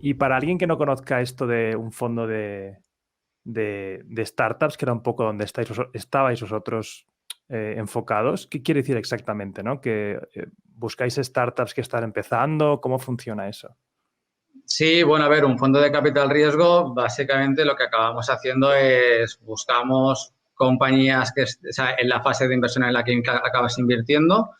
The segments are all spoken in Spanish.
Y para alguien que no conozca esto de un fondo de startups, que era un poco donde estabais vosotros enfocados, ¿qué quiere decir exactamente, ¿no? ¿Que buscáis startups que están empezando? ¿Cómo funciona eso? Sí, bueno, a ver, un fondo de capital riesgo, básicamente lo que acabamos haciendo es buscamos compañías o sea, en la fase de inversión en la que acabas invirtiendo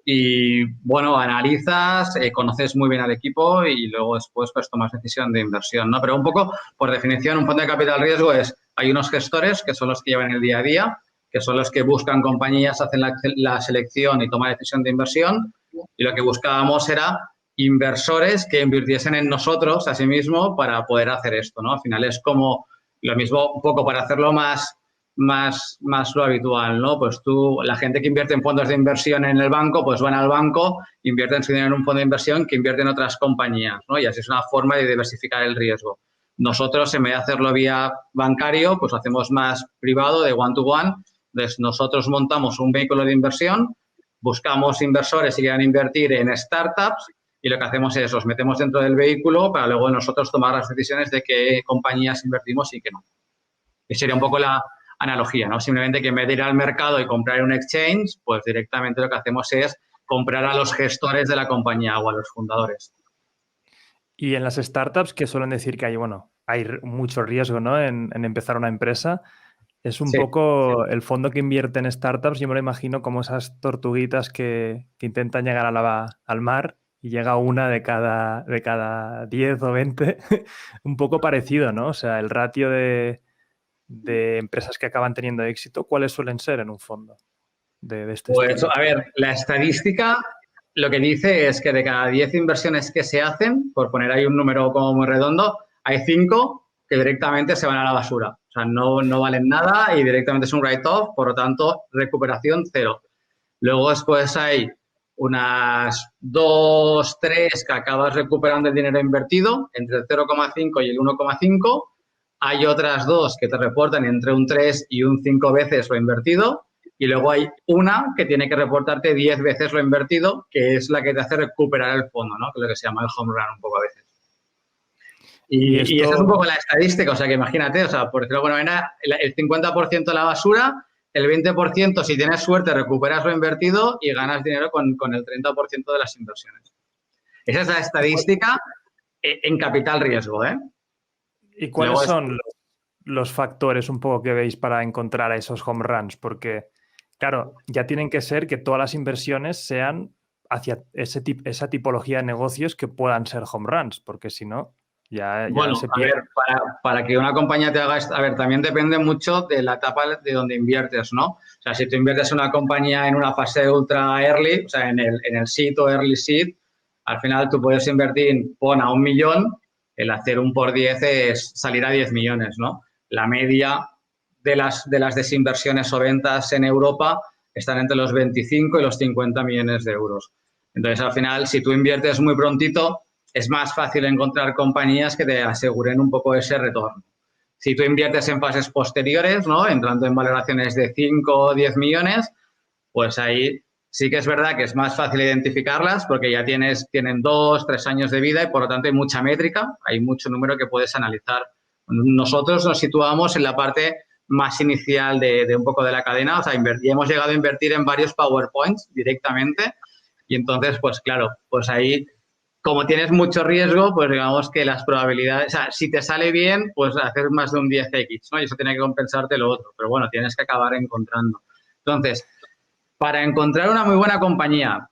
y, bueno, analizas, conoces muy bien al equipo y luego después pues tomas decisión de inversión, ¿no? Pero un poco, por definición, un fondo de capital riesgo hay unos gestores que son los que llevan el día a día, que son los que buscan compañías, hacen la selección y toman decisión de inversión y lo que buscábamos era inversores que invirtiesen en nosotros, asimismo, para poder hacer esto, ¿no? Al final es como lo mismo, un poco para hacerlo más lo habitual, ¿no? Pues la gente que invierte en fondos de inversión en el banco, pues van al banco, invierten su dinero en un fondo de inversión que invierte en otras compañías, ¿no? Y así es una forma de diversificar el riesgo. Nosotros, en vez de hacerlo vía bancario, pues hacemos más privado, de one-to-one. Entonces, nosotros montamos un vehículo de inversión, buscamos inversores que quieran invertir en startups y lo que hacemos es los metemos dentro del vehículo para luego nosotros tomar las decisiones de qué compañías invertimos y qué no. Y sería un poco la analogía, ¿no? Simplemente que en vez de ir al mercado y comprar un exchange, pues directamente lo que hacemos es comprar a los gestores de la compañía o a los fundadores. Y en las startups, que suelen decir que hay mucho riesgo, ¿no? en empezar una empresa, es un Sí. poco el fondo que invierte en startups, yo me lo imagino como esas tortuguitas que intentan llegar al mar y llega una de cada 10 o 20, un poco parecido, ¿no? O sea, el ratio de empresas que acaban teniendo éxito, ¿cuáles suelen ser en un fondo de este Pues, estilo? a ver, la estadística lo que dice es que de cada 10 inversiones que se hacen, por poner ahí un número como muy redondo, hay 5 que directamente se van a la basura. O sea, no valen nada y directamente es un write-off, por lo tanto, recuperación cero. Luego después hay unas 2, 3 que acabas recuperando el dinero invertido entre el 0,5 y el 1,5. Hay otras 2 que te reportan entre un 3 y un 5 veces lo invertido. Y luego hay una que tiene que reportarte 10 veces lo invertido, que es la que te hace recuperar el fondo, ¿no? Que es lo que se llama el home run un poco a veces. Y Y esa es un esto, poco la estadística, o sea que imagínate, o sea, por decirlo de alguna manera, el 50% de la basura, el 20% si tienes suerte recuperas lo invertido y ganas dinero con el 30% de las inversiones. Esa es la ¿y, cuál- estadística en capital riesgo, ¿eh? y cuáles Luego es, son los factores un poco que veis para encontrar a esos home runs? Porque, claro, ya tienen que ser que todas las inversiones sean hacia esa tipología de negocios que puedan ser home runs, porque si no, ya bueno, se a pierde. ver, para que una compañía te haga esto, a ver, también depende mucho de la etapa de donde inviertes, ¿no? O sea, si tú inviertes en una compañía en una fase ultra early, o sea, en el seed o early seed, al final tú puedes invertir, pon a 1.000.000, el hacer un por 10 es salir a 10 millones, ¿no? La media de las desinversiones o ventas en Europa están entre los 25 y los 50 millones de euros. Entonces, al final, si tú inviertes muy prontito, es más fácil encontrar compañías que te aseguren un poco ese retorno. Si tú inviertes en fases posteriores, ¿no? Entrando en valoraciones de 5 o 10 millones, pues ahí sí que es verdad que es más fácil identificarlas porque ya tienen 2, 3 años de vida y por lo tanto hay mucha métrica, hay mucho número que puedes analizar. Nosotros nos situamos en la parte más inicial de un poco de la cadena, o sea, y hemos llegado a invertir en varios PowerPoints directamente y entonces, pues claro, pues ahí como tienes mucho riesgo, pues digamos que las probabilidades, o sea, si te sale bien, pues hacer más de un 10x, ¿no? Y eso tiene que compensarte lo otro, pero bueno, tienes que acabar encontrando. Entonces, para encontrar una muy buena compañía,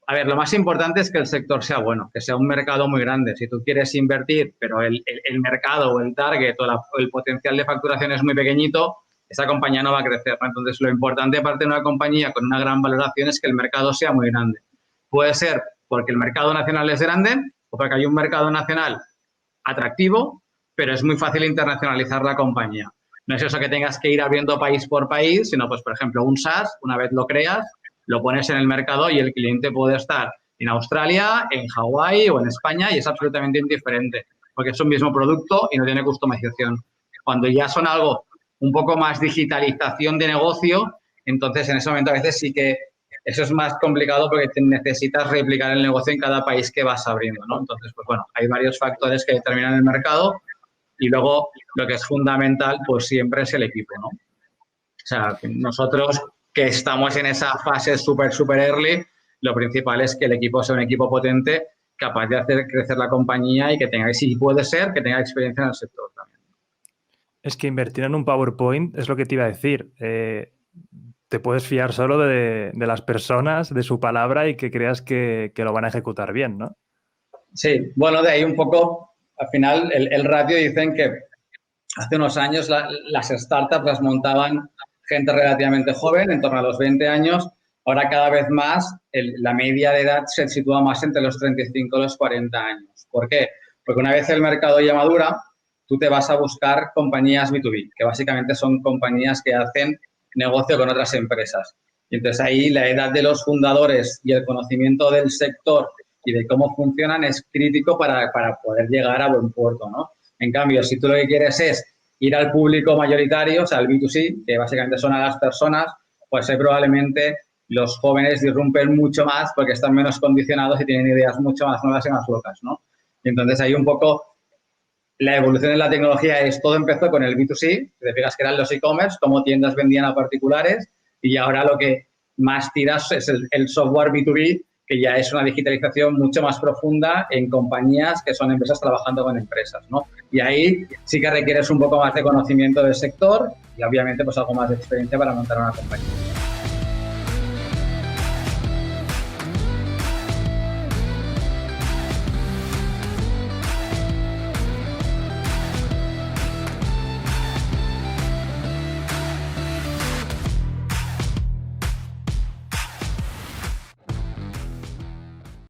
a ver, lo más importante es que el sector sea bueno, que sea un mercado muy grande. Si tú quieres invertir, pero el mercado o el target o el potencial de facturación es muy pequeñito, esa compañía no va a crecer, ¿no? Entonces, lo importante parte de una compañía con una gran valoración es que el mercado sea muy grande. Puede ser porque el mercado nacional es grande o porque hay un mercado nacional atractivo, pero es muy fácil internacionalizar la compañía. No es eso que tengas que ir abriendo país por país, sino, pues, por ejemplo, un SaaS, una vez lo creas, lo pones en el mercado y el cliente puede estar en Australia, en Hawái o en España y es absolutamente indiferente, porque es un mismo producto y no tiene customización. Cuando ya son algo un poco más digitalización de negocio, entonces en ese momento a veces sí que eso es más complicado porque necesitas replicar el negocio en cada país que vas abriendo, ¿no? Entonces, pues bueno, hay varios factores que determinan el mercado y luego lo que es fundamental, pues siempre es el equipo, ¿no? O sea, nosotros que estamos en esa fase súper early, lo principal es que el equipo sea un equipo potente, capaz de hacer crecer la compañía y que tenga, si puede ser, que tenga experiencia en el sector también. Es que invertir en un PowerPoint es lo que te iba a decir. Te puedes fiar solo de las personas, de su palabra y que creas que lo van a ejecutar bien, ¿no? Sí, bueno, de ahí un poco, al final, el ratio dicen que hace unos años las startups las montaban gente relativamente joven, en torno a los 20 años. Ahora cada vez más la media de edad se sitúa más entre los 35 y los 40 años. ¿Por qué? Porque una vez el mercado ya madura, tú te vas a buscar compañías B2B, que básicamente son compañías que hacen negocio con otras empresas. Y entonces ahí la edad de los fundadores y el conocimiento del sector y de cómo funcionan es crítico para poder llegar a buen puerto, ¿no? En cambio, si tú lo que quieres es ir al público mayoritario, o sea, al B2C, que básicamente son a las personas, pues probablemente los jóvenes disrumpen mucho más porque están menos condicionados y tienen ideas mucho más nuevas y más locas, ¿no? Y entonces ahí un poco la evolución en la tecnología es, todo empezó con el B2C, te fijas que eran los e-commerce, cómo tiendas vendían a particulares, y ahora lo que más tiras es el software B2B, que ya es una digitalización mucho más profunda en compañías que son empresas trabajando con empresas, ¿no? Y ahí sí que requieres un poco más de conocimiento del sector y obviamente pues algo más de experiencia para montar una compañía.